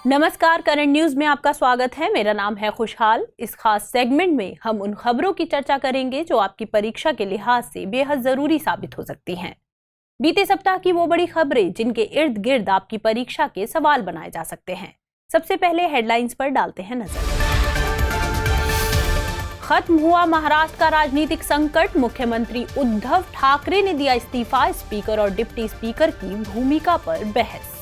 नमस्कार, current news में आपका स्वागत है। मेरा नाम है खुशहाल। इस खास सेगमेंट में हम उन खबरों की चर्चा करेंगे जो आपकी परीक्षा के लिहाज से बेहद जरूरी साबित हो सकती हैं। बीते सप्ताह की वो बड़ी खबरें जिनके इर्द गिर्द आपकी परीक्षा के सवाल बनाए जा सकते हैं। सबसे पहले हेडलाइंस पर डालते हैं नजर। खत्म हुआ महाराष्ट्र का राजनीतिक संकट, मुख्यमंत्री उद्धव ठाकरे ने दिया इस्तीफा, स्पीकर और डिप्टी स्पीकर की भूमिका पर बहस।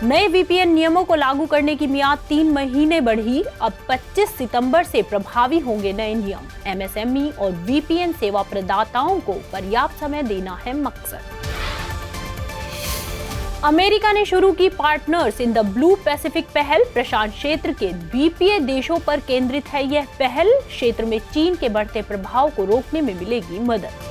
नए वीपीएन नियमों को लागू करने की मियाद 3 महीने बढ़ी, अब 25 सितंबर से प्रभावी होंगे नए नियम। एमएसएमई और वीपीएन सेवा प्रदाताओं को पर्याप्त समय देना है मकसद। अमेरिका ने शुरू की partners in the blue Pacific पहल, प्रशांत क्षेत्र के द्वीपीय देशों पर केंद्रित है यह पहल। क्षेत्र में चीन के बढ़ते प्रभाव को रोकने में मिलेगी मदद।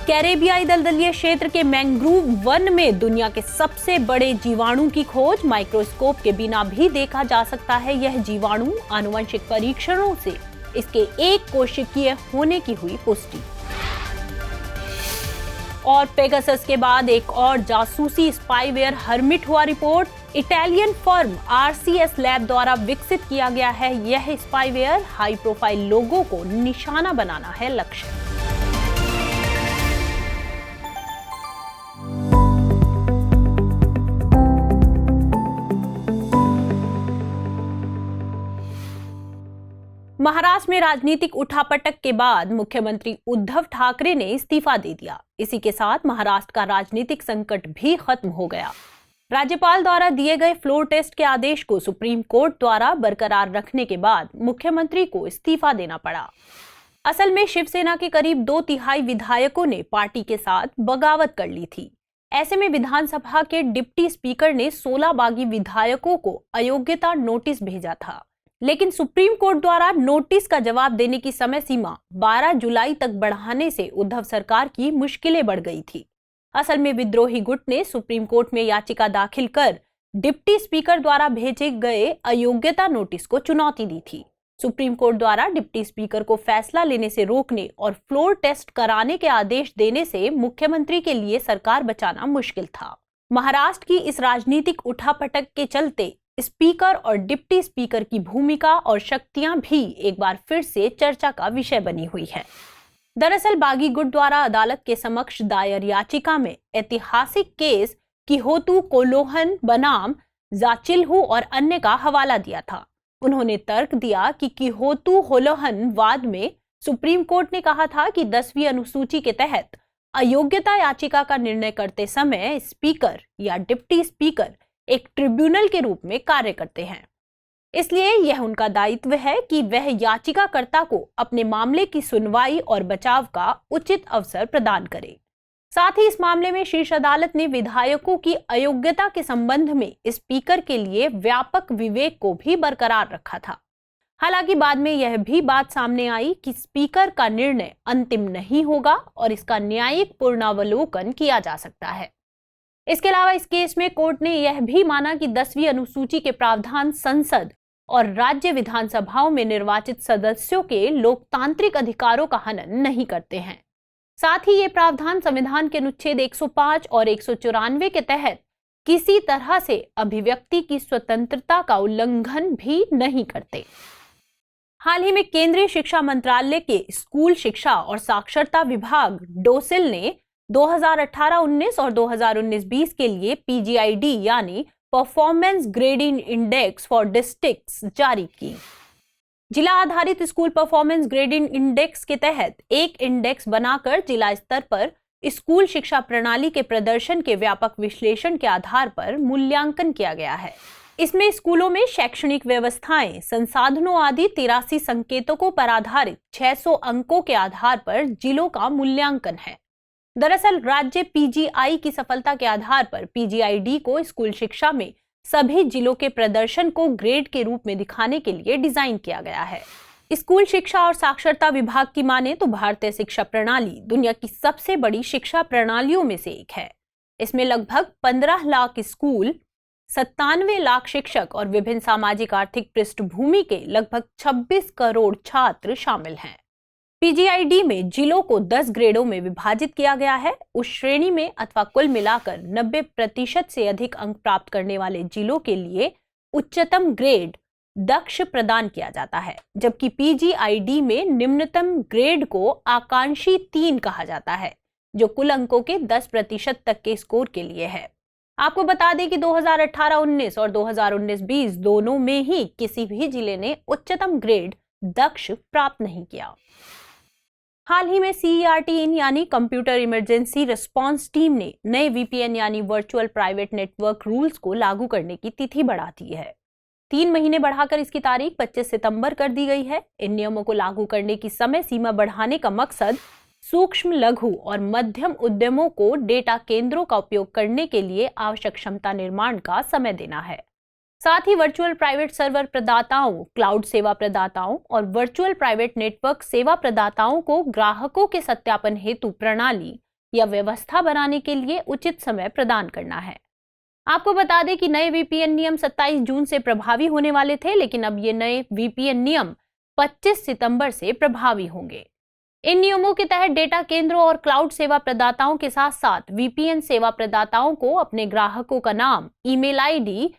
कैरेबियाई दलदलीय क्षेत्र के मैंग्रोव वन में दुनिया के सबसे बड़े जीवाणु की खोज, माइक्रोस्कोप के बिना भी देखा जा सकता है यह जीवाणु। आनुवंशिक परीक्षणों से इसके एक कोशिकीय होने की हुई पुष्टि। और पेगासस के बाद एक और जासूसी स्पाईवेयर हर्मिट हुआ report. Italian firm RCS lab द्वारा विकसित किया गया है यह स्पाईवेयर। हाई प्रोफाइल लोगों को निशाना बनाना है लक्ष्य। महाराष्ट्र में राजनीतिक उठापटक के बाद मुख्यमंत्री उद्धव ठाकरे ने इस्तीफा दे दिया। इसी के साथ महाराष्ट्र का राजनीतिक संकट भी खत्म हो गया। राज्यपाल द्वारा दिए गए फ्लोर टेस्ट के आदेश को सुप्रीम कोर्ट द्वारा बरकरार रखने के बाद मुख्यमंत्री को इस्तीफा देना पड़ा। असल में शिवसेना के करीब 2/3 विधायकों ने पार्टी के साथ बगावत कर ली थी। ऐसे में विधानसभा के डिप्टी स्पीकर ने 16 बागी विधायकों को अयोग्यता नोटिस भेजा था, लेकिन सुप्रीम कोर्ट द्वारा नोटिस का जवाब देने की समय सीमा 12 जुलाई तक बढ़ाने से उद्धव सरकार की मुश्किलें बढ़ गई थी। असल में विद्रोही गुट ने सुप्रीम कोर्ट में याचिका दाखिल कर डिप्टी स्पीकर द्वारा भेजे गए अयोग्यता नोटिस को चुनौती दी थी। सुप्रीम कोर्ट द्वारा डिप्टी स्पीकर को फैसला लेने से रोकने और फ्लोर टेस्ट कराने के आदेश देने से मुख्यमंत्री के लिए सरकार बचाना मुश्किल था। महाराष्ट्र की इस राजनीतिक उठापटक के चलते स्पीकर और डिप्टी स्पीकर की भूमिका और शक्तियां भी एक बार फिर से चर्चा का विषय बनी हुई है। दरअसल बागी गुट द्वारा अदालत के समक्ष दायर याचिका में ऐतिहासिक केस किहोतू कोल्हान बनाम जाचिल्हू और अन्य का हवाला दिया था। उन्होंने तर्क दिया कि किहोतू कोल्हान वाद में सुप्रीम कोर्ट ने कहा था कि 10वीं अनुसूची के तहत अयोग्यता याचिका का निर्णय करते समय स्पीकर या डिप्टी स्पीकर एक ट्रिब्यूनल के रूप में कार्य करते हैं, इसलिए यह उनका दायित्व है कि वह याचिकाकर्ता को अपने मामले की सुनवाई और बचाव का उचित अवसर प्रदान करे। साथ ही इस मामले में शीर्ष अदालत ने विधायकों की अयोग्यता के संबंध में स्पीकर के लिए व्यापक विवेक को भी बरकरार रखा था। हालांकि बाद में यह भी बात सामने आई कि स्पीकर का निर्णय अंतिम नहीं होगा और इसका न्यायिक पुनरावलोकन किया जा सकता है। इसके अलावा इस केस में कोर्ट ने यह भी माना कि 10वीं अनुसूची के प्रावधान संसद और राज्य विधानसभाओं में निर्वाचित सदस्यों के लोकतांत्रिक अधिकारों का हनन नहीं करते हैं। साथ ही ये प्रावधान संविधान के अनुच्छेद 105 और 194 के तहत किसी तरह से अभिव्यक्ति की स्वतंत्रता का उल्लंघन भी नहीं करते। हाल ही में केंद्रीय शिक्षा मंत्रालय के स्कूल शिक्षा और साक्षरता विभाग डोसिल ने 2018-19 और 2019-20 के लिए पीजीआईडी यानी performance grading index for districts जारी की। जिला आधारित स्कूल परफॉर्मेंस ग्रेडिंग इंडेक्स के तहत एक इंडेक्स बनाकर जिला स्तर पर स्कूल शिक्षा प्रणाली के प्रदर्शन के व्यापक विश्लेषण के आधार पर मूल्यांकन किया गया है। इसमें स्कूलों में शैक्षणिक व्यवस्थाएं, संसाधनों आदि 83 संकेतकों पर आधारित 600 अंकों के आधार पर जिलों का मूल्यांकन है। दरअसल राज्य पीजीआई की सफलता के आधार पर पीजीआईडी को स्कूल शिक्षा में सभी जिलों के प्रदर्शन को ग्रेड के रूप में दिखाने के लिए डिजाइन किया गया है। स्कूल शिक्षा और साक्षरता विभाग की माने तो भारतीय शिक्षा प्रणाली दुनिया की सबसे बड़ी शिक्षा प्रणालियों में से एक है। इसमें लगभग 15 लाख स्कूल, 97 लाख शिक्षक और विभिन्न सामाजिक आर्थिक पृष्ठभूमि के लगभग 26 करोड़ छात्र शामिल हैं। पीजीआईडी में जिलों को 10 ग्रेडों में विभाजित किया गया है। उस श्रेणी में अथवा कुल मिलाकर 90% से अधिक अंक प्राप्त करने वाले जिलों के लिए उच्चतम ग्रेड दक्ष प्रदान किया जाता है, जबकि पीजीआईडी में निम्नतम ग्रेड को आकांक्षी 3 कहा जाता है, जो कुल अंकों के 10% तक के स्कोर के लिए है। आपको बता दें कि 2018-19 और 2019-20 दोनों में ही किसी भी जिले ने उच्चतम ग्रेड दक्ष प्राप्त नहीं किया। हाल ही में CERT-in यानी कंप्यूटर इमरजेंसी रिस्पांस टीम ने नए VPN यानी वर्चुअल प्राइवेट नेटवर्क रूल्स को लागू करने की तिथि बढ़ा दी है। 3 महीने बढ़ाकर इसकी तारीख 25 सितंबर कर दी गई है। इन नियमों को लागू करने की समय सीमा बढ़ाने का मकसद सूक्ष्म, लघु और मध्यम उद्यमों को डेटा केंद्रों का उपयोग करने के लिए आवश्यक क्षमता निर्माण का समय देना है। साथ ही वर्चुअल प्राइवेट सर्वर प्रदाताओं, क्लाउड सेवा प्रदाताओं और वर्चुअल प्राइवेट नेटवर्क सेवा प्रदाताओं को ग्राहकों के सत्यापन हेतु प्रणाली या व्यवस्था बनाने के लिए उचित समय प्रदान करना है। आपको बता दें कि नए VPN नियम 27 जून से प्रभावी होने वाले थे, लेकिन अब ये नए VPN नियम 25 सितंबर से प्रभावी होंगे। इन नियमों के तहत डेटा केंद्रों और क्लाउड सेवा प्रदाताओं के साथ साथ VPN सेवा प्रदाताओं को अपने ग्राहकों का नाम, ईमेल ID,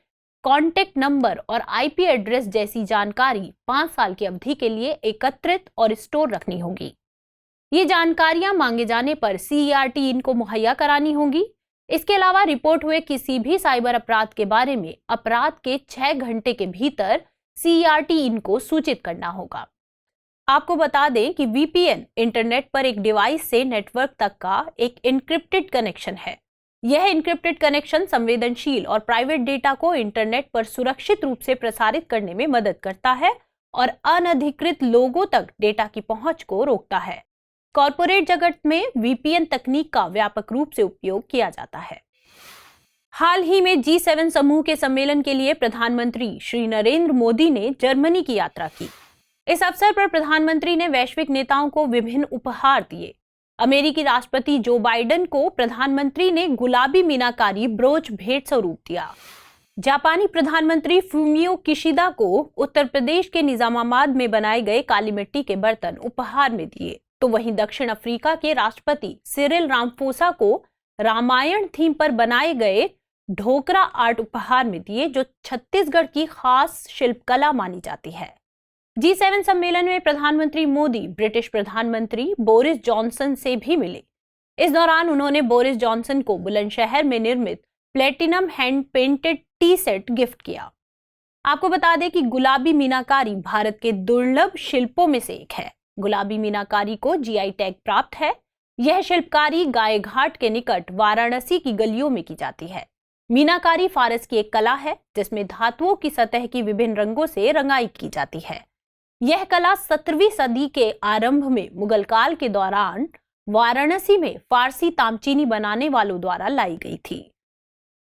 कॉन्टेक्ट नंबर और IP एड्रेस जैसी जानकारी 5 साल की अवधि के लिए एकत्रित और स्टोर रखनी होगी। ये जानकारियां मांगे जाने पर CERT-in को मुहैया करानी होगी। इसके अलावा रिपोर्ट हुए किसी भी साइबर अपराध के बारे में अपराध के 6 घंटे के भीतर CERT-in को सूचित करना होगा। आपको बता दें कि VPN इंटरनेट पर एक डिवाइस से नेटवर्क तक का एक एन्क्रिप्टेड कनेक्शन है। यह एन्क्रिप्टेड कनेक्शन संवेदनशील और प्राइवेट डेटा को इंटरनेट पर सुरक्षित रूप से प्रसारित करने में मदद करता है और अनधिकृत लोगों तक डेटा की पहुंच को रोकता है। कॉर्पोरेट जगत में VPN तकनीक का व्यापक रूप से उपयोग किया जाता है। हाल ही में G7 समूह के सम्मेलन के लिए प्रधानमंत्री श्री नरेंद्र मोदी ने जर्मनी की यात्रा की। इस अवसर पर प्रधानमंत्री ने वैश्विक नेताओं को विभिन्न उपहार दिए। अमेरिकी राष्ट्रपति जो बाइडेन को प्रधानमंत्री ने गुलाबी मीनाकारी ब्रोच भेंट स्वरूप दिया। जापानी प्रधानमंत्री फूमियो किशिदा को उत्तर प्रदेश के निजामाबाद में बनाए गए काली मिट्टी के बर्तन उपहार में दिए, तो वहीं दक्षिण अफ्रीका के राष्ट्रपति सिरिल रामाफोसा को रामायण थीम पर बनाए गए ढोकरा आर्ट उपहार में दिए, जो छत्तीसगढ़ की खास शिल्पकला मानी जाती है। G7 सम्मेलन में प्रधानमंत्री मोदी ब्रिटिश प्रधानमंत्री बोरिस जॉनसन से भी मिले। इस दौरान उन्होंने बोरिस जॉनसन को बुलंदशहर में निर्मित platinum hand painted T set gift किया। आपको बता दें कि गुलाबी मीनाकारी भारत के दुर्लभ शिल्पों में से एक है। गुलाबी मीनाकारी को GI टैग प्राप्त है। यह शिल्पकारी गाय घाट के निकट वाराणसी की गलियों में की जाती है। मीनाकारी फारस की एक कला है जिसमें धातुओं की सतह की विभिन्न रंगों से रंगाई की जाती है। यह कला 17वीं सदी के आरंभ में मुगल काल के दौरान वाराणसी में फारसी तामचीनी बनाने वालों द्वारा लाई गई थी।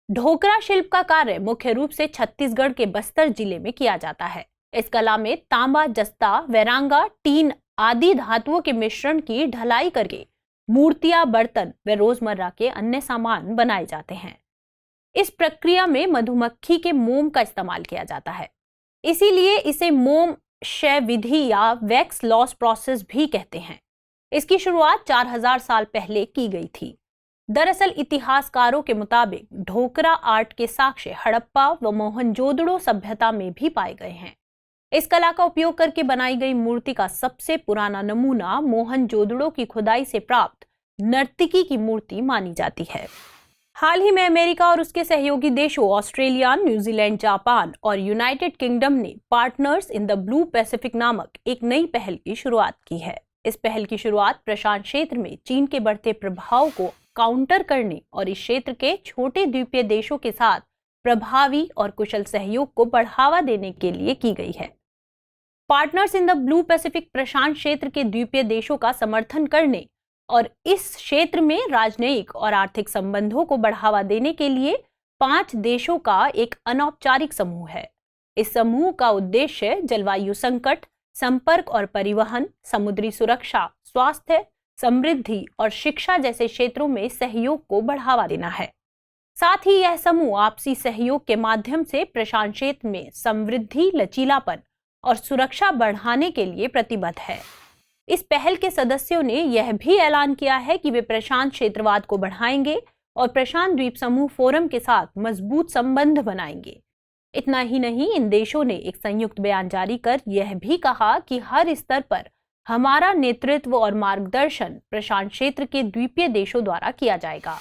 ढोकरा शिल्प का कार्य मुख्य रूप से छत्तीसगढ़ के बस्तर जिले में किया जाता है। इस कला में तांबा, जस्ता, वेरांगा, टीन आदि धातुओं के मिश्रण की ढलाई करके मूर्तियां, बर्तन व रोजमर्रा के अन्य सामान बनाए जाते हैं। इस प्रक्रिया में मधुमक्खी के मोम का इस्तेमाल किया जाता है, इसीलिए इसे मोम क्षय विधि या वैक्स लॉस प्रोसेस भी कहते हैं। इसकी शुरुआत 4000 साल पहले की गई थी। दरअसल इतिहासकारों के मुताबिक ढोकरा आर्ट के साक्ष्य हड़प्पा व मोहनजोदड़ो सभ्यता में भी पाए गए हैं। इस कला का उपयोग करके बनाई गई मूर्ति का सबसे पुराना नमूना मोहनजोदड़ो की खुदाई से प्राप्त नर्तकी की मूर्ति मानी जाती है। हाल ही में अमेरिका और उसके सहयोगी देशों ऑस्ट्रेलिया, न्यूजीलैंड, जापान और यूनाइटेड किंगडम ने partners in the blue Pacific नामक एक नई पहल की शुरुआत की है। इस पहल की शुरुआत प्रशांत क्षेत्र में चीन के बढ़ते प्रभाव को काउंटर करने और इस क्षेत्र के छोटे द्वीपीय देशों के साथ प्रभावी और कुशल सहयोग को बढ़ावा देने के लिए की गई है। Partners in the blue Pacific प्रशांत क्षेत्र के द्वीपीय देशों का समर्थन करने और इस क्षेत्र में राजनयिक और आर्थिक संबंधों को बढ़ावा देने के लिए 5 देशों का एक अनौपचारिक समूह है। इस समूह का उद्देश्य जलवायु संकट, संपर्क और परिवहन, समुद्री सुरक्षा, स्वास्थ्य, समृद्धि और शिक्षा जैसे क्षेत्रों में सहयोग को बढ़ावा देना है। साथ ही यह समूह आपसी सहयोग के माध्यम से प्रशांत क्षेत्र में समृद्धि, लचीलापन और सुरक्षा बढ़ाने के लिए प्रतिबद्ध है। इस पहल के सदस्यों ने यह भी ऐलान किया है कि वे प्रशांत क्षेत्रवाद को बढ़ाएंगे और प्रशांत द्वीप समूह फोरम के साथ मजबूत संबंध बनाएंगे। इतना ही नहीं, इन देशों ने एक संयुक्त बयान जारी कर यह भी कहा कि हर स्तर पर हमारा नेतृत्व और मार्गदर्शन प्रशांत क्षेत्र के द्वीपीय देशों द्वारा किया जाएगा।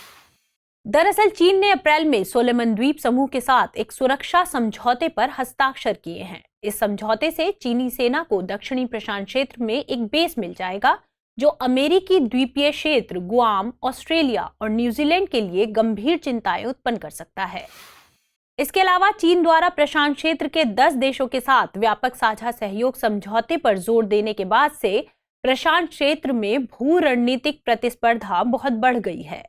दरअसल चीन ने अप्रैल में सोलोमन द्वीप समूह के साथ एक सुरक्षा समझौते पर हस्ताक्षर किए हैं। इस समझौते से चीनी सेना को दक्षिणी प्रशांत क्षेत्र में एक बेस मिल जाएगा, जो अमेरिकी द्वीपीय क्षेत्र, गुआम, ऑस्ट्रेलिया और न्यूजीलैंड के लिए गंभीर चिंताएं उत्पन्न कर सकता है। इसके अलावा चीन द्वारा प्रशांत क्षेत्र के 10 देशों के साथ व्यापक साझा सहयोग समझौते पर जोर देने के बाद से प्रशांत क्षेत्र में भू रणनीतिक प्रतिस्पर्धा बहुत बढ़ गई है।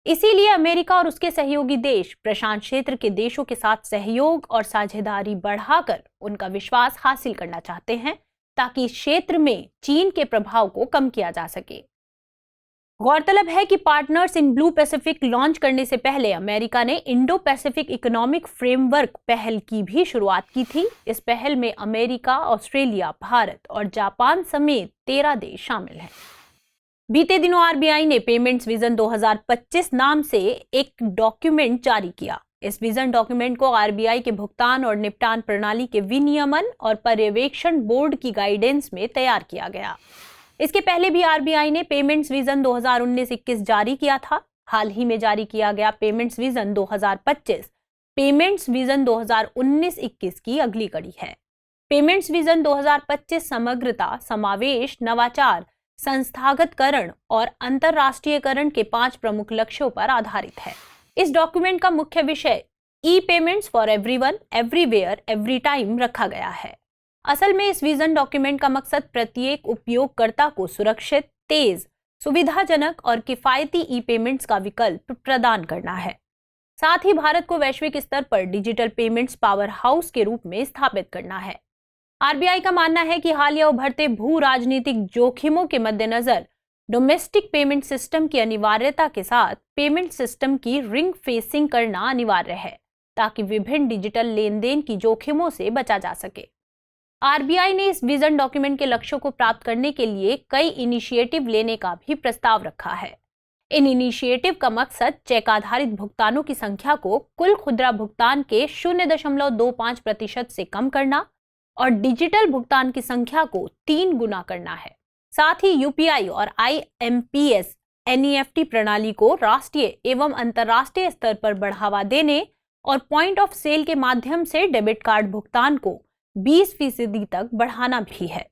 इसीलिए अमेरिका और उसके सहयोगी देश प्रशांत क्षेत्र के देशों के साथ सहयोग और साझेदारी बढ़ाकर उनका विश्वास हासिल करना चाहते हैं, ताकि इस क्षेत्र में चीन के प्रभाव को कम किया जा सके। गौरतलब है कि partners in blue Pacific launch करने से पहले अमेरिका ने इंडो पैसिफिक इकोनॉमिक फ्रेमवर्क पहल की भी शुरुआत की थी। इस पहल में अमेरिका, ऑस्ट्रेलिया, भारत और जापान समेत 13 देश शामिल हैं। बीते दिनों आरबीआई ने पेमेंट्स विजन 2025 नाम से एक डॉक्यूमेंट जारी किया। इस विजन डॉक्यूमेंट को आरबीआई के भुगतान और निपटान प्रणाली के विनियमन और पर्यवेक्षण बोर्ड की गाइडेंस में तैयार किया गया। इसके पहले भी आरबीआई ने पेमेंट्स विजन 2019-21 जारी किया था। हाल ही में जारी किया गया पेमेंट्स विजन 2025 पेमेंट्स विजन 2019-21 की अगली कड़ी है। पेमेंट्स विजन 2025 समग्रता, समावेश, नवाचार, संस्थागतकरण और अंतरराष्ट्रीयकरण के 5 प्रमुख लक्ष्यों पर आधारित है। इस डॉक्यूमेंट का मुख्य विषय e payments for everyone, everywhere, every time रखा गया है। असल में इस विजन डॉक्यूमेंट का मकसद प्रत्येक उपयोगकर्ता को सुरक्षित, तेज, सुविधाजनक और किफायती ई पेमेंट्स का विकल्प प्रदान करना है। साथ ही भारत को वैश्विक स्तर पर डिजिटल पेमेंट्स पावर हाउस के रूप में स्थापित करना है। आरबीआई का मानना है कि हालिया उभरते भू राजनीतिक जोखिमों के मद्देनजर डोमेस्टिक पेमेंट सिस्टम की अनिवार्यता के साथ पेमेंट सिस्टम की रिंग फेसिंग करना अनिवार्य है, ताकि विभिन्न डिजिटल लेन देन की जोखिमों से बचा जा सके। आरबीआई ने इस विजन डॉक्यूमेंट के लक्ष्यों को प्राप्त करने के लिए कई इनिशिएटिव लेने का भी प्रस्ताव रखा है। इन इनिशिएटिव का मकसद चेक आधारित भुगतानों की संख्या को कुल खुदरा भुगतान के 0.25% से कम करना और डिजिटल भुगतान की संख्या को 3 गुना करना है। साथ ही यूपीआई और आईएमपीएस एनईएफटी प्रणाली को राष्ट्रीय एवं अंतर्राष्ट्रीय स्तर पर बढ़ावा देने और पॉइंट ऑफ सेल के माध्यम से डेबिट कार्ड भुगतान को 20% तक बढ़ाना भी है।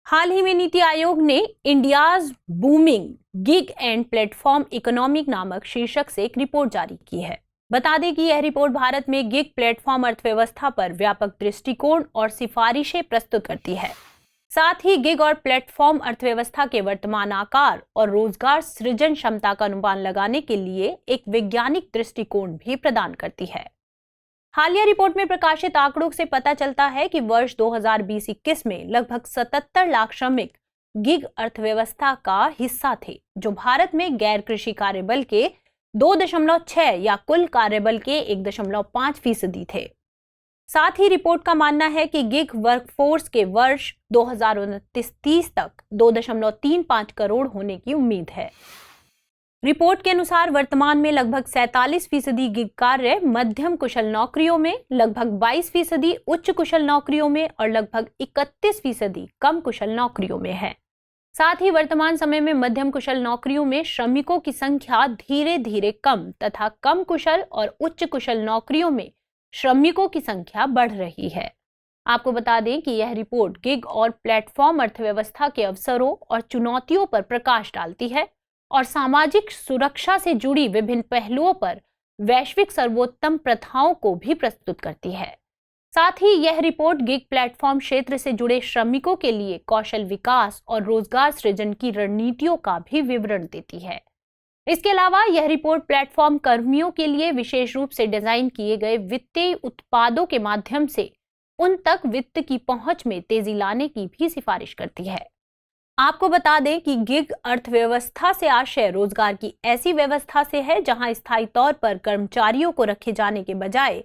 हाल ही में नीति आयोग ने India's booming gig and platform economic नामक शीर्षक से एक रिपोर्ट जारी की है। बता दें कि यह रिपोर्ट भारत में गिग प्लेटफॉर्म अर्थव्यवस्था पर व्यापक दृष्टिकोण और सिफारिशें प्रस्तुत करती है। साथ ही गिग और प्लेटफॉर्म अर्थव्यवस्था के वर्तमान आकार और रोजगार सृजन क्षमता का अनुमान लगाने के लिए एक वैज्ञानिक दृष्टिकोण भी प्रदान करती है। हालिया रिपोर्ट में प्रकाशित आंकड़ों से पता चलता है कि वर्ष 2020-21 में लगभग 77 लाख श्रमिक गिग अर्थव्यवस्था का हिस्सा थे, जो भारत में गैर कृषि कार्यबल के 2.6 या कुल कार्यबल के 1.5% थे। साथ ही रिपोर्ट का मानना है कि गिग वर्कफोर्स के वर्ष 2029-30 तक 2.35 करोड़ होने की उम्मीद है। रिपोर्ट के अनुसार वर्तमान में लगभग 47% गिग कार्य मध्यम कुशल नौकरियों में, लगभग 22% उच्च कुशल नौकरियों में और लगभग 31% कम कुशल नौकरियों में है। साथ ही वर्तमान समय में मध्यम कुशल नौकरियों में श्रमिकों की संख्या धीरे धीरे कम तथा कम कुशल और उच्च कुशल नौकरियों में श्रमिकों की संख्या बढ़ रही है। आपको बता दें कि यह रिपोर्ट गिग और प्लेटफॉर्म अर्थव्यवस्था के अवसरों और चुनौतियों पर प्रकाश डालती है और सामाजिक सुरक्षा से जुड़ी विभिन्न पहलुओं पर वैश्विक सर्वोत्तम प्रथाओं को भी प्रस्तुत करती है। साथ ही यह रिपोर्ट गिग प्लेटफॉर्म क्षेत्र से जुड़े श्रमिकों के लिए कौशल विकास और रोजगार सृजन की रणनीतियों का भी विवरण देती है। इसके अलावा यह रिपोर्ट प्लेटफॉर्म कर्मियों के लिए विशेष रूप से डिजाइन किए गए वित्तीय उत्पादों के माध्यम से उन तक वित्त की पहुंच में तेजी लाने की भी सिफारिश करती है। आपको बता दें कि गिग अर्थव्यवस्था से आशय रोजगार की ऐसी व्यवस्था से है जहां स्थायी तौर पर कर्मचारियों को रखे जाने के बजाय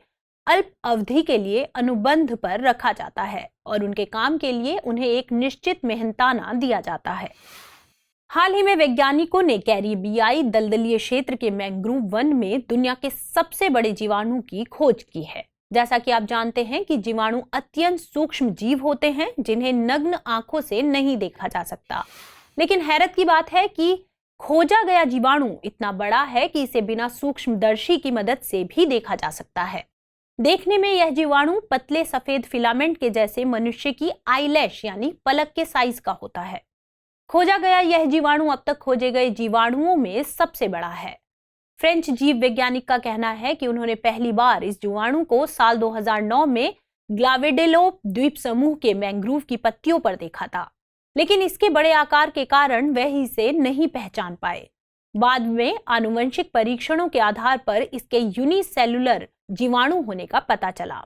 अल्प अवधि के लिए अनुबंध पर रखा जाता है और उनके काम के लिए उन्हें एक निश्चित मेहनताना दिया जाता है। हाल ही में वैज्ञानिकों ने कैरिबियाई दलदलीय क्षेत्र के मैंग्रोव वन में दुनिया के सबसे बड़े जीवाणु की खोज की है। जैसा कि आप जानते हैं कि जीवाणु अत्यंत सूक्ष्म जीव होते हैं जिन्हें नग्न आंखों से नहीं देखा जा सकता। लेकिन हैरत की बात है कि खोजा गया जीवाणु इतना बड़ा है कि इसे बिना सूक्ष्मदर्शी की मदद से भी देखा जा सकता है। देखने में यह जीवाणु पतले सफेद फिलामेंट के जैसे मनुष्य की आईलैश यानी पलक के साइज का होता है। खोजा गया यह जीवाणु अब तक खोजे गए जीवाणुओं में सबसे बड़ा है। फ्रेंच जीव वैज्ञानिक का कहना है कि उन्होंने पहली बार इस जीवाणु को साल 2009 में ग्वाडेलोप द्वीप समूह के मैंग्रोव की पत्तियों पर देखा था, लेकिन इसके बड़े आकार के कारण वह इसे नहीं पहचान पाए। बाद में आनुवंशिक परीक्षणों के आधार पर इसके यूनिसेलुलर जीवाणु होने का पता चला।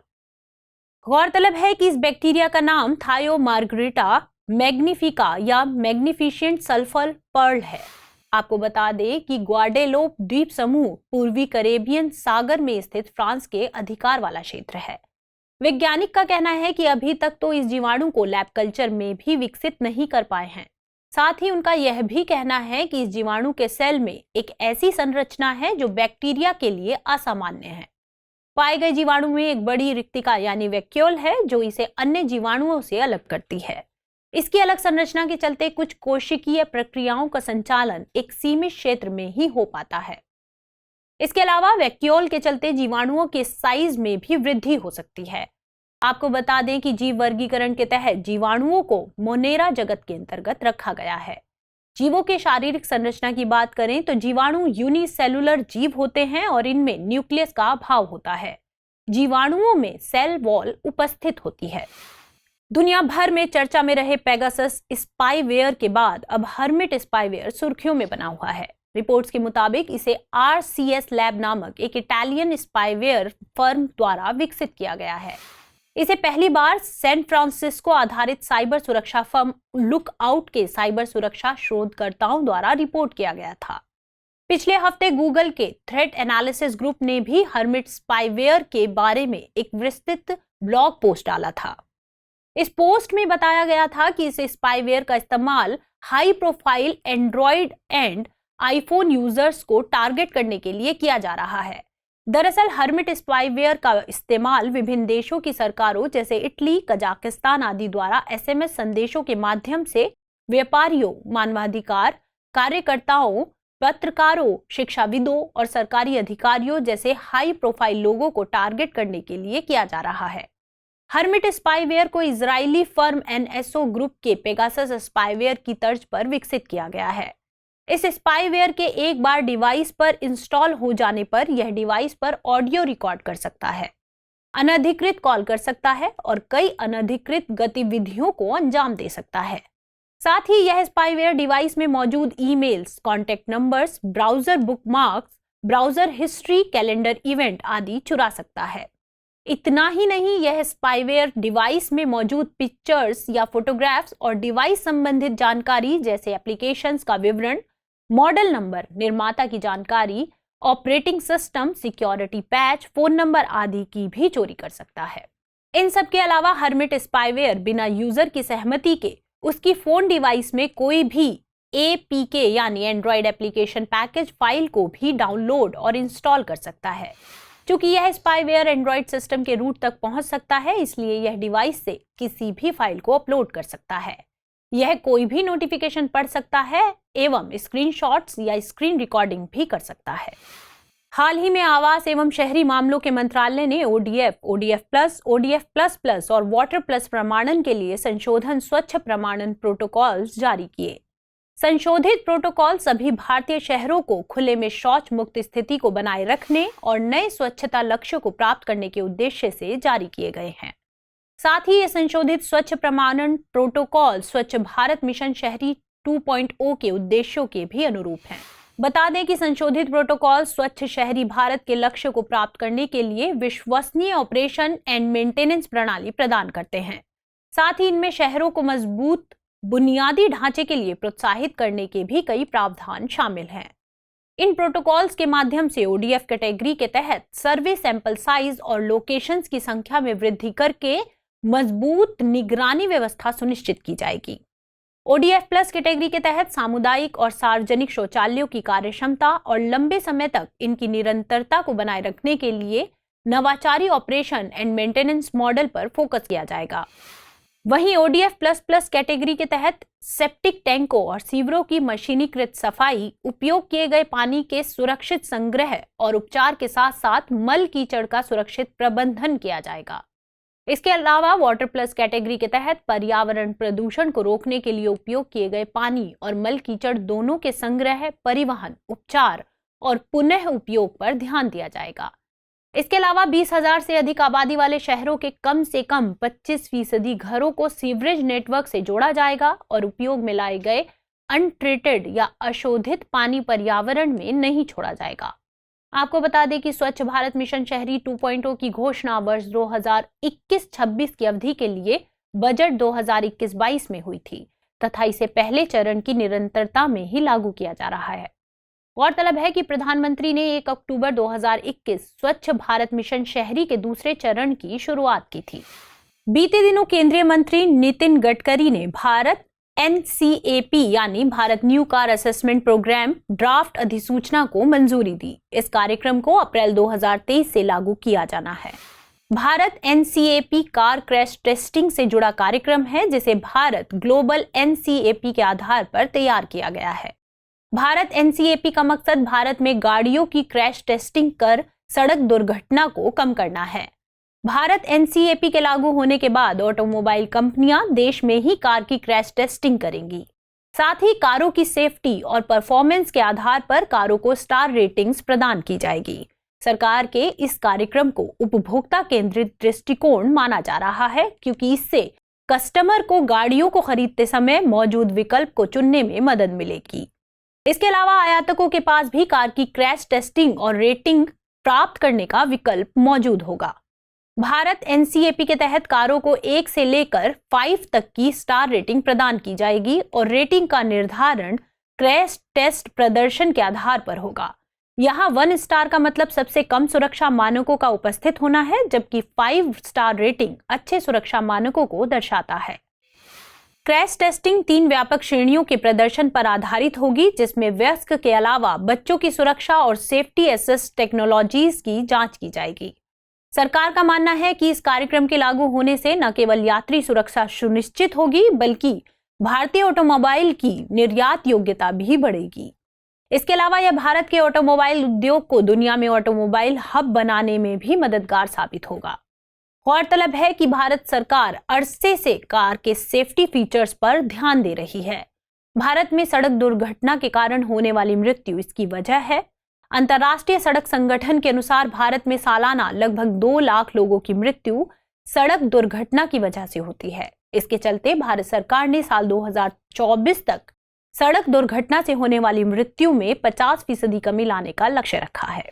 गौरतलब है कि इस बैक्टीरिया का नाम थायोमार्गरेटा मैग्निफिका या मैग्निफिशिएंट सल्फर पर्ल है। आपको बता दें कि ग्वाडेलोप द्वीप समूह पूर्वी कैरेबियन सागर में स्थित फ्रांस के अधिकार वाला क्षेत्र है। वैज्ञानिक का कहना है कि अभी तक तो इस जीवाणु को लैब कल्चर में भी विकसित नहीं कर पाए हैं। साथ ही उनका यह भी कहना है कि इस जीवाणु के सेल में एक ऐसी संरचना है जो बैक्टीरिया के लिए असामान्य है। पाए गए जीवाणु में एक बड़ी रिक्तिका यानी वैक्यूल है जो इसे अन्य जीवाणुओं से अलग करती है। इसकी अलग संरचना के चलते कुछ कोशिकीय प्रक्रियाओं का संचालन एक सीमित क्षेत्र में ही हो पाता है। इसके अलावा वैक्यूल के चलते जीवाणुओं के साइज में भी वृद्धि हो सकती है। आपको बता दें कि जीव वर्गीकरण के तहत जीवाणुओं को मोनेरा जगत के अंतर्गत रखा गया है। जीवों के शारीरिक संरचना की बात करें तो जीवाणु यूनिसेलुलर जीव होते हैं और इनमें न्यूक्लियस का अभाव होता है। जीवाणुओं में सेल वॉल उपस्थित होती है। दुनिया भर में चर्चा में रहे पेगासस स्पाईवेयर के बाद अब हर्मिट स्पाईवेयर सुर्खियों में बना हुआ है। रिपोर्ट्स के मुताबिक इसे RCS लैब नामक एक इटालियन स्पाईवेयर फर्म द्वारा विकसित किया गया है। इसे पहली बार सैन फ्रांसिस्को आधारित साइबर सुरक्षा फर्म लुकआउट के साइबर सुरक्षा शोधकर्ताओं द्वारा रिपोर्ट किया गया था। पिछले हफ्ते गूगल के थ्रेट एनालिसिस ग्रुप ने भी हर्मिट स्पाईवेयर के बारे में एक विस्तृत ब्लॉग पोस्ट डाला था। इस पोस्ट में बताया गया था कि इस स्पाईवेयर का इस्तेमाल high profile Android and iPhone users को टारगेट करने के लिए किया जा रहा है। दरअसल हर्मिट स्पाईवेयर का इस्तेमाल विभिन्न देशों की सरकारों जैसे इटली, कजाकिस्तान आदि द्वारा SMS संदेशों के माध्यम से व्यापारियों, मानवाधिकार कार्यकर्ताओं, पत्रकारों, शिक्षाविदों और सरकारी अधिकारियों जैसे हाई प्रोफाइल लोगों को टारगेट करने के लिए किया जा रहा है। हर्मिट स्पाईवेयर को इजरायली फर्म NSO ग्रुप के पेगासस स्पाईवेयर की तर्ज पर विकसित किया गया है। इस स्पाईवेयर के एक बार डिवाइस पर इंस्टॉल हो जाने पर यह डिवाइस पर ऑडियो रिकॉर्ड कर सकता है, अनधिकृत कॉल कर सकता है और कई अनधिकृत गतिविधियों को अंजाम दे सकता है। साथ ही यह स्पाईवेयर डिवाइस में मौजूद emails, contact numbers, browser bookmarks, browser history, calendar event आदि चुरा सकता है। इतना ही नहीं, यह स्पाईवेयर डिवाइस में मौजूद पिक्चर्स या फोटोग्राफ्स और डिवाइस संबंधित जानकारी जैसे एप्लीकेशंस का विवरण, मॉडल नंबर, निर्माता की जानकारी, operating system, security patch, phone number आदि की भी चोरी कर सकता है। इन सब के अलावा हर्मिट स्पाईवेयर बिना यूजर की सहमति के उसकी फोन डिवाइस में कोई भी APK यानी एंड्रॉइड एप्लीकेशन पैकेज फाइल को भी डाउनलोड और इंस्टॉल कर सकता है। क्योंकि यह स्पाईवेयर एंड्रॉइड सिस्टम के रूट तक पहुंच सकता है, इसलिए यह डिवाइस से किसी भी फाइल को अपलोड कर सकता है। यह कोई भी नोटिफिकेशन पढ़ सकता है एवं स्क्रीनशॉट्स या स्क्रीन रिकॉर्डिंग भी कर सकता है। हाल ही में आवास एवं शहरी मामलों के मंत्रालय ने ODF, ODF plus, ODF plus plus और वाटर प्लस प्रमाणन के लिए संशोधन स्वच्छ प्रमाणन प्रोटोकॉल्स जारी किए। संशोधित प्रोटोकॉल सभी भारतीय शहरों को खुले में शौच मुक्त स्थिति को बनाए रखने और नए स्वच्छता लक्ष्य को प्राप्त करने के उद्देश्य से जारी किए गए हैं। साथ ही ये संशोधित स्वच्छ प्रमाणन प्रोटोकॉल स्वच्छ भारत मिशन शहरी 2.0 के उद्देश्यों के भी अनुरूप हैं। बता दें कि संशोधित प्रोटोकॉल स्वच्छ शहरी भारत के लक्ष्य को प्राप्त करने के लिए विश्वसनीय ऑपरेशन एंड मेंटेनेंस प्रणाली प्रदान करते हैं। साथ ही इनमें शहरों को मजबूत बुनियादी ढांचे के लिए प्रोत्साहित करने के भी कई प्रावधान शामिल हैं। इन प्रोटोकॉल्स के माध्यम से ओडीएफ कैटेगरी के तहत सर्वे सैंपल साइज और लोकेशंस की संख्या में वृद्धि करके मजबूत निगरानी व्यवस्था सुनिश्चित की जाएगी। ओडीएफ प्लस कैटेगरी के तहत सामुदायिक और सार्वजनिक शौचालयों की कार्यक्षमता और लंबे समय तक इनकी निरंतरता को बनाए रखने के लिए नवाचारी ऑपरेशन एंड मेंटेनेंस मॉडल पर फोकस किया जाएगा। वहीं ओडीएफ प्लस प्लस कैटेगरी के तहत सेप्टिक टैंकों और सीवरों की मशीनीकृत सफाई, उपयोग किए गए पानी के सुरक्षित संग्रह और उपचार के साथ साथ मल कीचड़ का सुरक्षित प्रबंधन किया जाएगा। इसके अलावा वाटर प्लस कैटेगरी के तहत पर्यावरण प्रदूषण को रोकने के लिए उपयोग किए गए पानी और मल कीचड़ दोनों के संग्रह, परिवहन, उपचार और पुनः उपयोग पर ध्यान दिया जाएगा। इसके अलावा 20,000 से अधिक आबादी वाले शहरों के कम से कम 25% घरों को सीवरेज नेटवर्क से जोड़ा जाएगा और उपयोग में लाए गए अनट्रीटेड या अशोधित पानी पर्यावरण में नहीं छोड़ा जाएगा। आपको बता दें कि स्वच्छ भारत मिशन शहरी 2.0 की घोषणा वर्ष 2021-26 की अवधि के लिए बजट 2021-22 में हुई थी तथा इसे पहले चरण की निरंतरता में ही लागू किया जा रहा है। गौरतलब है कि प्रधानमंत्री ने 1 अक्टूबर 2021 स्वच्छ भारत मिशन शहरी के दूसरे चरण की शुरुआत की थी। बीते दिनों केंद्रीय मंत्री नितिन गडकरी ने भारत एनसीएपी यानी Bharat new car assessment program draft अधिसूचना को मंजूरी दी। इस कार्यक्रम को अप्रैल 2023 से लागू किया जाना है। Bharat NCAP car crash testing से जुड़ा कार्यक्रम है जिसे भारत ग्लोबल एनसीएपी के आधार पर तैयार किया गया है। भारत एनसीएपी का मकसद भारत में गाड़ियों की क्रैश टेस्टिंग कर सड़क दुर्घटना को कम करना है। भारत एनसीएपी के लागू होने के बाद ऑटोमोबाइल कंपनियां देश में ही कार की क्रैश टेस्टिंग करेंगी। साथ ही कारों की सेफ्टी और परफॉर्मेंस के आधार पर कारों को स्टार रेटिंग्स प्रदान की जाएगी। सरकार के इस कार्यक्रम को उपभोक्ता केंद्रित दृष्टिकोण माना जा रहा है क्योंकि इससे कस्टमर को गाड़ियों को खरीदते समय मौजूद विकल्प को चुनने में मदद मिलेगी। इसके अलावा आयातकों के पास भी कार की क्रैश टेस्टिंग और रेटिंग प्राप्त करने का विकल्प मौजूद होगा। भारत एनसीएपी के तहत कारों को 1 से लेकर 5 तक की स्टार रेटिंग प्रदान की जाएगी और रेटिंग का निर्धारण क्रैश टेस्ट प्रदर्शन के आधार पर होगा। यहाँ 1 स्टार का मतलब सबसे कम सुरक्षा मानकों का उपस्थित होना है, जबकि 5 स्टार रेटिंग अच्छे सुरक्षा मानकों को दर्शाता है। क्रैश टेस्टिंग 3 व्यापक श्रेणियों के प्रदर्शन पर आधारित होगी, जिसमें वयस्क के अलावा बच्चों की सुरक्षा और सेफ्टी असिस्ट टेक्नोलॉजीज की जांच की जाएगी। सरकार का मानना है कि इस कार्यक्रम के लागू होने से न केवल यात्री सुरक्षा सुनिश्चित होगी बल्कि भारतीय ऑटोमोबाइल की निर्यात योग्यता भी बढ़ेगी। इसके अलावा यह भारत के ऑटोमोबाइल उद्योग को दुनिया में ऑटोमोबाइल हब बनाने में भी मददगार साबित होगा। गौरतलब है कि भारत सरकार अरसे से कार के सेफ्टी फीचर्स पर ध्यान दे रही है। भारत में सड़क दुर्घटना के कारण होने वाली मृत्यु इसकी वजह है। अंतर्राष्ट्रीय सड़क संगठन के अनुसार भारत में सालाना लगभग 2 लाख लोगों की मृत्यु सड़क दुर्घटना की वजह से होती है। इसके चलते भारत सरकार ने साल 2024 तक सड़क दुर्घटना से होने वाली मृत्यु में 50% कमी लाने का लक्ष्य रखा है।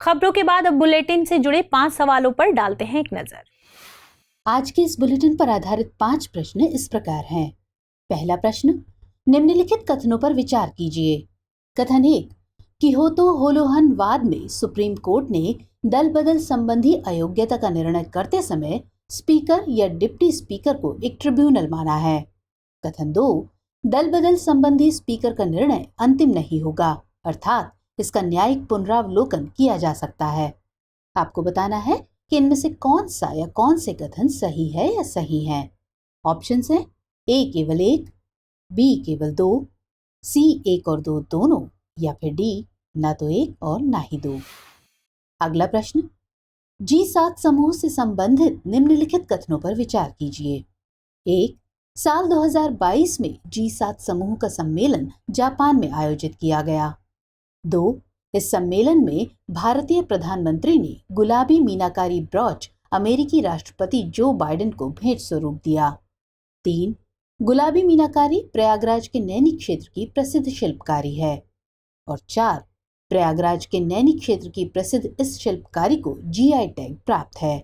खबरों के बाद अब बुलेटिन से जुड़े 5 सवालों पर डालते हैं एक नजर। आज के इस बुलेटिन पर आधारित 5 प्रश्न इस प्रकार हैं। पहला प्रश्न, निम्नलिखित कथनों पर विचार कीजिए। कथन 1, किहोतो होलोहन वाद में सुप्रीम कोर्ट ने दल बदल संबंधी अयोग्यता का निर्णय करते समय स्पीकर या डिप्टी स्पीकर को एक ट्रिब्यूनल माना है। कथन 2, दल बदल संबंधी स्पीकर का निर्णय अंतिम नहीं होगा, अर्थात इसका न्यायिक पुनरावलोकन किया जा सकता है। आपको बताना है कि इनमें से कौन सा या कौन से कथन सही है या सही है। ऑप्शंस हैं ए केवल 1, बी केवल 2, सी 1 और 2 दोनों, या फिर डी ना तो 1 और ना ही 2। अगला प्रश्न, G7 समूह से संबंधित निम्नलिखित कथनों पर विचार कीजिए। 1, साल 2022 में G7 समूह का सम्मेलन जापान में आयोजित किया गया। 2, इस सम्मेलन में भारतीय प्रधानमंत्री ने गुलाबी मीनाकारी ब्रॉच अमेरिकी राष्ट्रपति जो बाइडेन को भेंट स्वरूप दिया। 3, गुलाबी मीनाकारी प्रयागराज के नैनी क्षेत्र की प्रसिद्ध शिल्पकारी है। और 4, प्रयागराज के नैनी क्षेत्र की प्रसिद्ध इस शिल्पकारी को GI टैग प्राप्त है।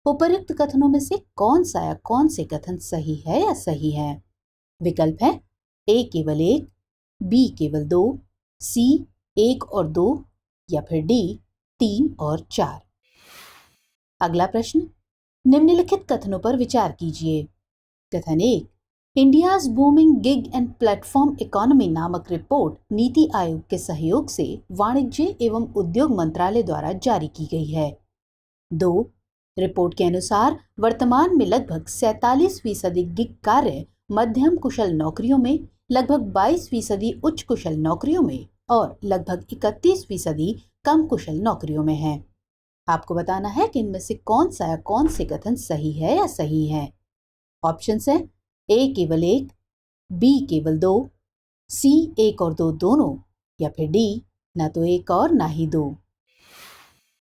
उपर्युक्त कथनों में से कौन सा या कौन से कथन सही है या सही है? विकल्प है ए केवल 1, बी केवल 2, सी 1 और 2 या फिर डी 3 और 4। अगला प्रश्न, निम्नलिखित कथनों पर विचार कीजिए। कथन 1, India's booming gig and platform economy नामक रिपोर्ट नीति आयोग के सहयोग से वाणिज्य एवं उद्योग मंत्रालय द्वारा जारी की गई है। 2, रिपोर्ट के अनुसार वर्तमान में लगभग 47% गिग कार्य मध्यम कुशल नौकरियों में, लगभग 22% उच्च कुशल नौकरियों में और लगभग 31% कम कुशल नौकरियों में है। आपको बताना है कि इनमें से कौन से कथन सही है या सही है। ऑप्शंस है ए केवल 1, बी केवल 2, सी 1 और 2 दोनों या फिर डी ना तो 1 और ना ही 2।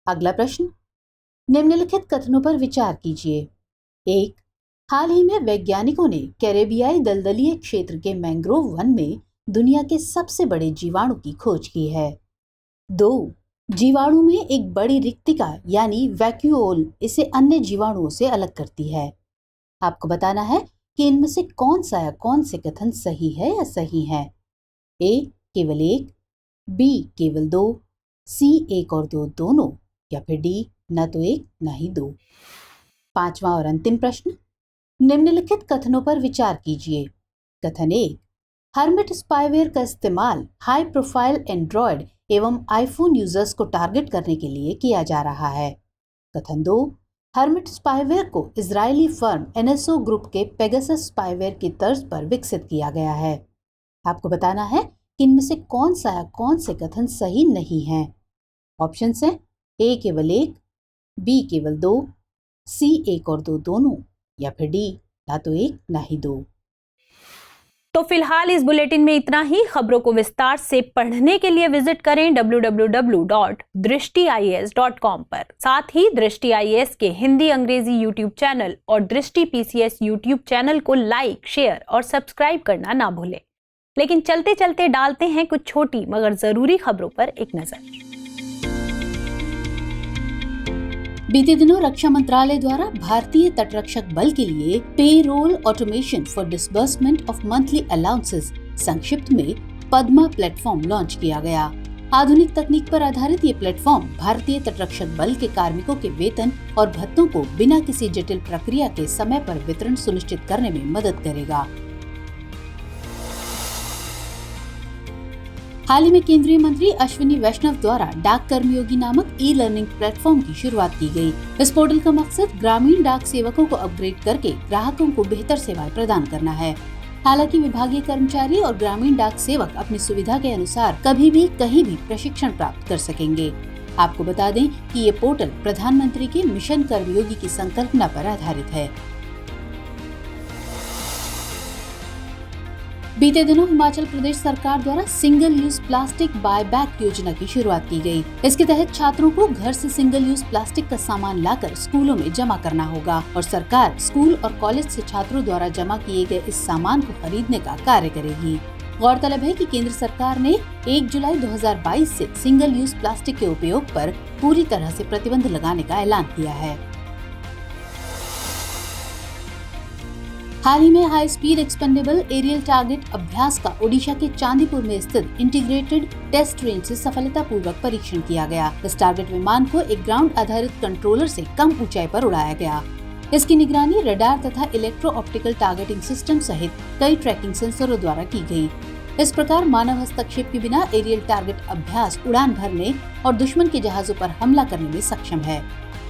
अगला प्रश्न, निम्नलिखित कथनों पर विचार कीजिए। 1, हाल ही में वैज्ञानिकों ने कैरेबियाई दलदलीय क्षेत्र के मैंग्रोव वन में दुनिया के सबसे बड़े जीवाणु की खोज की है। 2, जीवाणु में एक बड़ी रिक्तिका यानी वैक्यूओल इसे अन्य जीवाणुओं से अलग करती है। आपको बताना है कि इनमें से कौन से कथन सही है या सही है। ए केवल 1, बी केवल 2, सी 1 और 2 दोनों या फिर डी ना तो 1 ना ही 2। पांचवा और अंतिम प्रश्न, निम्नलिखित कथनों पर विचार कीजिए। कथन 1, हर्मिट स्पाईवेयर का इस्तेमाल हाई प्रोफाइल एंड्रॉयड एवं आईफोन यूजर्स को टारगेट करने के लिए किया जा रहा है। कथन 2, हर्मिट स्पाईवेयर को इजरायली फर्म एनएसओ ग्रुप के पेगासस स्पाईवेयर की तर्ज पर विकसित किया गया है। आपको बताना है कि इनमें से कौन से कथन सही नहीं है। ऑप्शंस हैं ए केवल 1, बी केवल 2, सी 1 और 2 दोनों या फिर डी ना तो 1 ना ही 2। तो फिलहाल इस बुलेटिन में इतना ही। खबरों को विस्तार से पढ़ने के लिए विजिट करें www.drishtiias.com पर। साथ ही दृष्टि आईएएस के हिंदी अंग्रेजी यूट्यूब चैनल और दृष्टि पीसीएस यूट्यूब चैनल को लाइक, शेयर और सब्सक्राइब करना ना भूलें। लेकिन चलते चलते डालते हैं कुछ छोटी मगर जरूरी खबरों पर एक नजर। बीते दिनों रक्षा मंत्रालय द्वारा भारतीय तटरक्षक बल के लिए payroll automation for disbursement of monthly allowances संक्षिप्त में पद्मा प्लेटफॉर्म लॉन्च किया गया। आधुनिक तकनीक पर आधारित ये प्लेटफॉर्म भारतीय तटरक्षक बल के कार्मिकों के वेतन और भत्तों को बिना किसी जटिल प्रक्रिया के समय पर वितरण सुनिश्चित करने में मदद करेगा। हाल ही में केंद्रीय मंत्री अश्विनी वैष्णव द्वारा डाक कर्मयोगी नामक ई लर्निंग प्लेटफॉर्म की शुरुआत की गई। इस पोर्टल का मकसद ग्रामीण डाक सेवकों को अपग्रेड करके ग्राहकों को बेहतर सेवाएं प्रदान करना है। हालांकि विभागीय कर्मचारी और ग्रामीण डाक सेवक अपनी सुविधा के अनुसार कभी भी कहीं भी प्रशिक्षण प्राप्त कर सकेंगे। आपको बता दें कि ये पोर्टल प्रधानमंत्री के मिशन कर्मयोगी की संकल्पना पर आधारित है। बीते दिनों हिमाचल प्रदेश सरकार द्वारा single use plastic buy back योजना की शुरुआत की गई। इसके तहत छात्रों को घर से सिंगल यूज प्लास्टिक का सामान लाकर स्कूलों में जमा करना होगा और सरकार स्कूल और कॉलेज से छात्रों द्वारा जमा किए गए इस सामान को खरीदने का कार्य करेगी। गौरतलब है कि केंद्र सरकार ने 1 जुलाई 2022 से सिंगल यूज प्लास्टिक के उपयोग पर पूरी तरह से प्रतिबंध लगाने का ऐलान किया है। हाल ही में high speed expendable aerial target अभ्यास का ओडिशा के चांदीपुर में स्थित इंटीग्रेटेड टेस्ट रेंज से सफलतापूर्वक परीक्षण किया गया। इस टारगेट विमान को एक ग्राउंड आधारित कंट्रोलर से कम ऊंचाई पर उड़ाया गया। इसकी निगरानी रडार तथा इलेक्ट्रो ऑप्टिकल टारगेटिंग सिस्टम सहित कई ट्रैकिंग सेंसरों द्वारा की गई। इस प्रकार मानव हस्तक्षेप के बिना एरियल टारगेट अभ्यास उड़ान भरने और दुश्मन के जहाजों पर हमला करने में सक्षम है।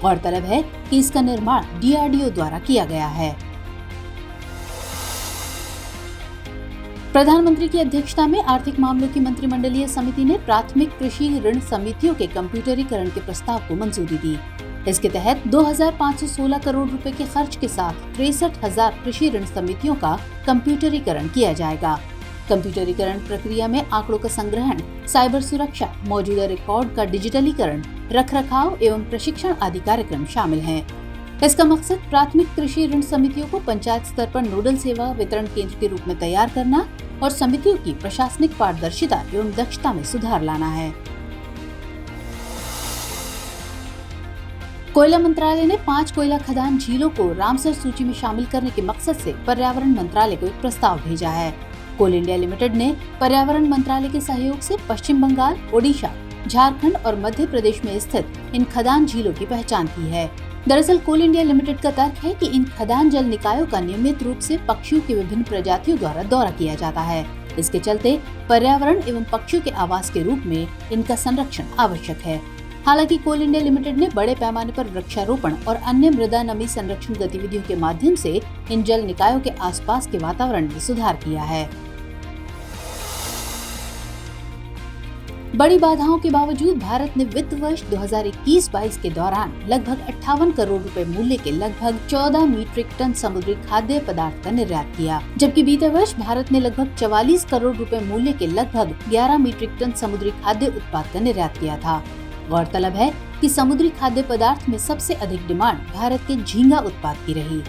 गौरतलब है कि इसका निर्माण DRDO द्वारा किया गया है। प्रधानमंत्री की अध्यक्षता में आर्थिक मामलों की मंत्रिमंडलीय समिति ने प्राथमिक कृषि ऋण समितियों के कंप्यूटरीकरण के प्रस्ताव को मंजूरी दी। इसके तहत 2,516 करोड़ रुपए के खर्च के साथ 63,000 कृषि ऋण समितियों का कंप्यूटरीकरण किया जाएगा। कंप्यूटरीकरण प्रक्रिया में आंकड़ों का संग्रहण, साइबर सुरक्षा, मौजूदा रिकॉर्ड का डिजिटलीकरण, रखरखाव एवं प्रशिक्षण आदि कार्यक्रम शामिल हैं। इसका मकसद प्राथमिक कृषि ऋण समितियों को पंचायत स्तर पर नोडल सेवा वितरण केंद्र के रूप में तैयार करना और समितियों की प्रशासनिक पारदर्शिता एवं दक्षता में सुधार लाना है। कोयला मंत्रालय ने 5 कोयला खदान झीलों को रामसर सूची में शामिल करने के मकसद से पर्यावरण मंत्रालय को एक प्रस्ताव भेजा है। कोल इंडिया लिमिटेड ने पर्यावरण मंत्रालय के सहयोग से पश्चिम बंगाल, ओडिशा, झारखंड और मध्य प्रदेश में स्थित इन खदान झीलों की पहचान की है। दरअसल कोल इंडिया लिमिटेड का तर्क है कि इन खदान जल निकायों का नियमित रूप से पक्षियों की विभिन्न प्रजातियों द्वारा दौरा किया जाता है। इसके चलते पर्यावरण एवं पक्षियों के आवास के रूप में इनका संरक्षण आवश्यक है। हालांकि कोल इंडिया लिमिटेड ने बड़े पैमाने पर वृक्षारोपण और अन्य मृदा नमी संरक्षण गतिविधियों के माध्यम से इन जल निकायों के आसपास के वातावरण में सुधार किया है। बड़ी बाधाओं के बावजूद भारत ने वित्त वर्ष 2021-22 के दौरान लगभग 58 करोड़ रुपए मूल्य के लगभग 14 मीट्रिक टन समुद्री खाद्य पदार्थ का निर्यात किया, जबकि बीते वर्ष भारत ने लगभग 44 करोड़ रुपए मूल्य के लगभग 11 मीट्रिक टन समुद्री खाद्य उत्पाद का निर्यात किया था। गौरतलब है कि समुद्री खाद्य पदार्थ में सबसे अधिक डिमांड भारत के झींगा उत्पाद की रही।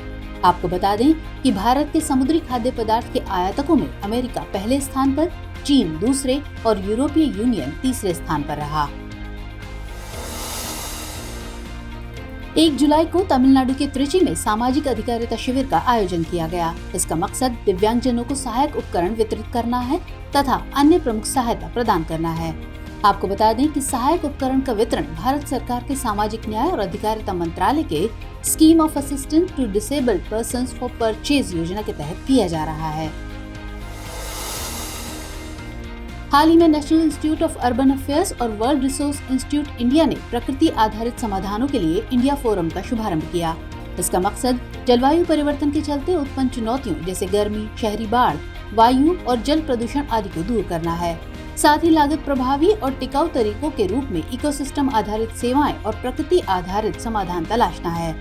आपको बता दें कि भारत के समुद्री खाद्य पदार्थ के आयातकों में अमेरिका पहले स्थान पर, चीन दूसरे और यूरोपीय यूनियन तीसरे स्थान पर रहा। 1 जुलाई को तमिलनाडु के त्रिची में सामाजिक अधिकारिता शिविर का आयोजन किया गया। इसका मकसद दिव्यांगजनों को सहायक उपकरण वितरित करना है तथा अन्य प्रमुख सहायता प्रदान करना है। आपको बता दें कि सहायक उपकरण का वितरण भारत सरकार के सामाजिक न्याय और अधिकारिता मंत्रालय के scheme of assistance to disabled persons for purchase योजना के तहत किया जा रहा है। हाल ही में national institute of urban affairs और वर्ल्ड रिसोर्स इंस्टीट्यूट इंडिया ने प्रकृति आधारित समाधानों के लिए इंडिया फोरम का शुभारंभ किया। इसका मकसद जलवायु परिवर्तन के चलते उत्पन्न चुनौतियों जैसे गर्मी, शहरी बाढ़, वायु और जल प्रदूषण आदि को दूर करना है। साथ ही लागत प्रभावी और टिकाऊ तरीकों के रूप में इकोसिस्टम आधारित सेवाएं और प्रकृति आधारित समाधान तलाशना है।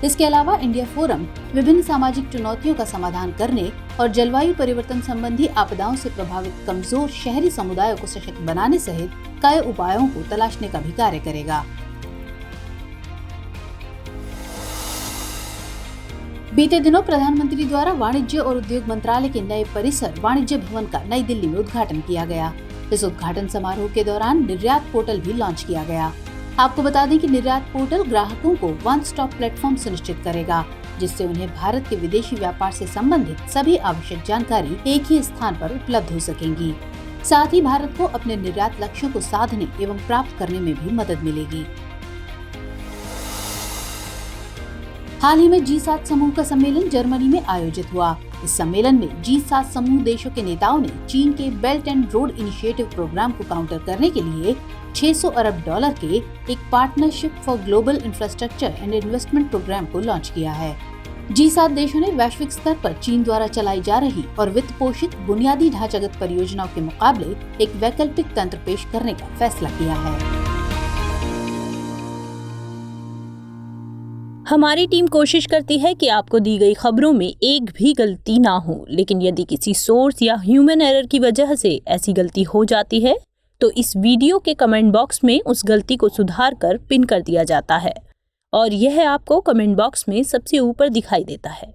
इसके अलावा इंडिया फोरम विभिन्न सामाजिक चुनौतियों का समाधान करने और जलवायु परिवर्तन संबंधी आपदाओं से प्रभावित कमजोर शहरी समुदायों को सशक्त बनाने सहित कई उपायों को तलाशने का भी कार्य करेगा। बीते दिनों प्रधानमंत्री द्वारा वाणिज्य और उद्योग मंत्रालय के नए परिसर वाणिज्य भवन का नई दिल्ली में उद्घाटन किया गया। इस उद्घाटन समारोह के दौरान निर्यात पोर्टल भी लॉन्च किया गया। आपको बता दें कि निर्यात पोर्टल ग्राहकों को वन स्टॉप प्लेटफॉर्म सुनिश्चित करेगा, जिससे उन्हें भारत के विदेशी व्यापार से संबंधित सभी आवश्यक जानकारी एक ही स्थान पर उपलब्ध हो सकेंगी। साथ ही भारत को अपने निर्यात लक्ष्यों को साधने एवं प्राप्त करने में भी मदद मिलेगी। हाल ही में G7 समूह का सम्मेलन जर्मनी में आयोजित हुआ। इस सम्मेलन में G7 समूह देशों के नेताओं ने चीन के belt and road initiative program को काउंटर करने के लिए $600 अरब के एक partnership for global infrastructure and investment program को लॉन्च किया है। G7 देशों ने वैश्विक स्तर पर चीन द्वारा चलाई जा रही और वित्त पोषित बुनियादी ढांचागत परियोजनाओं के मुकाबले एक वैकल्पिक तंत्र पेश करने का फैसला किया है। हमारी टीम कोशिश करती है कि आपको दी गई खबरों में एक भी गलती ना हो, लेकिन यदि किसी सोर्स या ह्यूमन एरर की वजह से ऐसी गलती हो जाती है तो इस वीडियो के कमेंट बॉक्स में उस गलती को सुधार कर पिन कर दिया जाता है और यह आपको कमेंट बॉक्स में सबसे ऊपर दिखाई देता है।